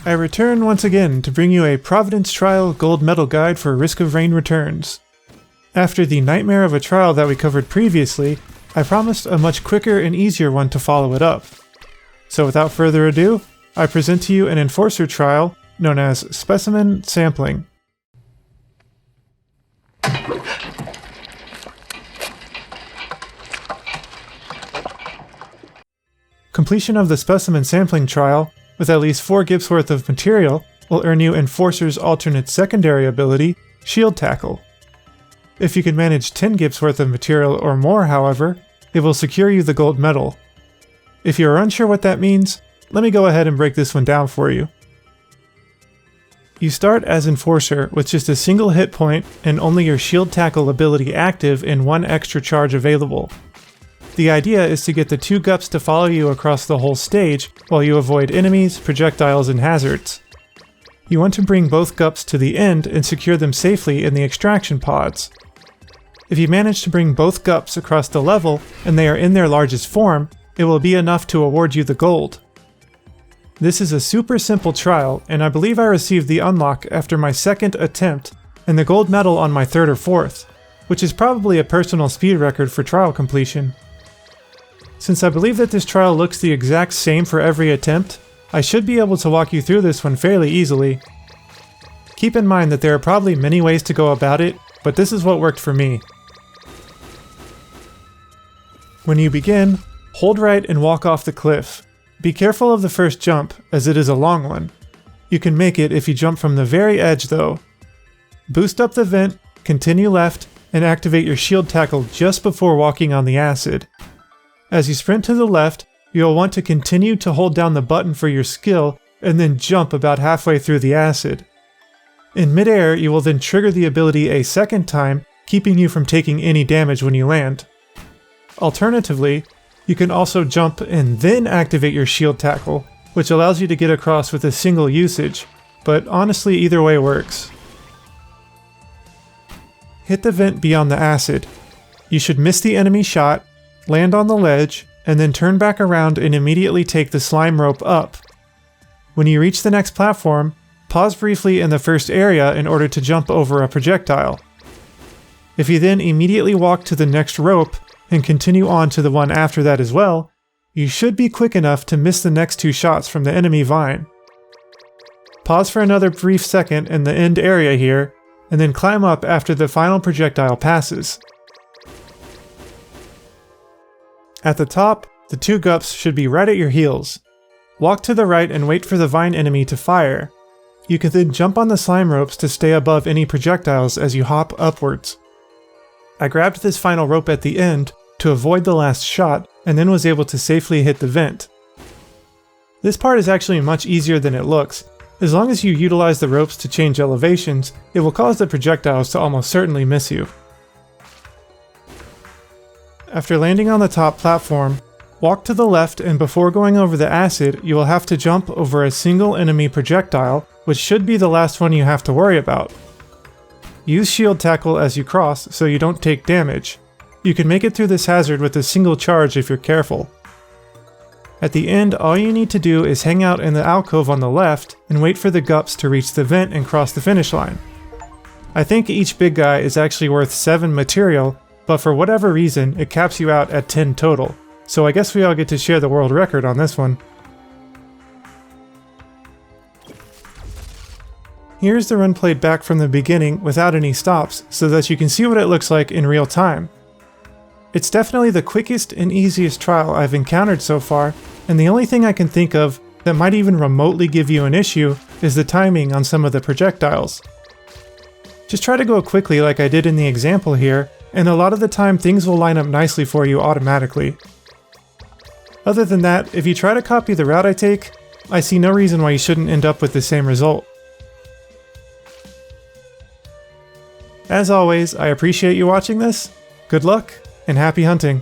I return once again to bring you a Providence Trial gold medal guide for Risk of Rain returns. After the nightmare of a trial that we covered previously, I promised a much quicker and easier one to follow it up. So without further ado, I present to you an enforcer trial known as Specimen Sampling. Completion of the Specimen Sampling trial with at least 4 Gips worth of material will earn you Enforcer's alternate secondary ability, Shield Tackle. If you can manage 10 Gips worth of material or more, however, it will secure you the gold medal. If you are unsure what that means, let me go ahead and break this one down for you. You start as Enforcer with just a single hit point and only your Shield Tackle ability active and 1 extra charge available. The idea is to get the 2 Gups to follow you across the whole stage while you avoid enemies, projectiles, and hazards. You want to bring both Gups to the end and secure them safely in the extraction pods. If you manage to bring both Gups across the level and they are in their largest form, it will be enough to award you the gold. This is a super simple trial, and I believe I received the unlock after my 2nd attempt and the gold medal on my 3rd or 4th, which is probably a personal speed record for trial completion. Since I believe that this trial looks the exact same for every attempt, I should be able to walk you through this one fairly easily. Keep in mind that there are probably many ways to go about it, but this is what worked for me. When you begin, hold right and walk off the cliff. Be careful of the first jump, as it is a long one. You can make it if you jump from the very edge though. Boost up the vent, continue left, and activate your shield tackle just before walking on the acid. As you sprint to the left, you'll want to continue to hold down the button for your skill and then jump about halfway through the acid. In midair, you will then trigger the ability a 2nd time, keeping you from taking any damage when you land. Alternatively, you can also jump and then activate your shield tackle, which allows you to get across with a single usage, but honestly either way works. Hit the vent beyond the acid. You should miss the enemy shot, land on the ledge, and then turn back around and immediately take the slime rope up. When you reach the next platform, pause briefly in the first area in order to jump over a projectile. If you then immediately walk to the next rope and continue on to the one after that as well, you should be quick enough to miss the next 2 shots from the enemy vine. Pause for another brief second in the end area here, and then climb up after the final projectile passes. At the top, the 2 Gups should be right at your heels. Walk to the right and wait for the vine enemy to fire. You can then jump on the slime ropes to stay above any projectiles as you hop upwards. I grabbed this final rope at the end to avoid the last shot and then was able to safely hit the vent. This part is actually much easier than it looks. As long as you utilize the ropes to change elevations, it will cause the projectiles to almost certainly miss you. After landing on the top platform, walk to the left, and before going over the acid, you will have to jump over a single enemy projectile, which should be the last one you have to worry about. Use shield tackle as you cross so you don't take damage. You can make it through this hazard with a single charge if you're careful. At the end, all you need to do is hang out in the alcove on the left and wait for the Gups to reach the vent and cross the finish line. I think each big guy is actually worth 7 material, but for whatever reason, it caps you out at 10 total, so I guess we all get to share the world record on this one. Here's the run played back from the beginning without any stops, so that you can see what it looks like in real time. It's definitely the quickest and easiest trial I've encountered so far, and the only thing I can think of that might even remotely give you an issue is the timing on some of the projectiles. Just try to go quickly like I did in the example here, and a lot of the time things will line up nicely for you automatically. Other than that, if you try to copy the route I take, I see no reason why you shouldn't end up with the same result. As always, I appreciate you watching this, good luck, and happy hunting!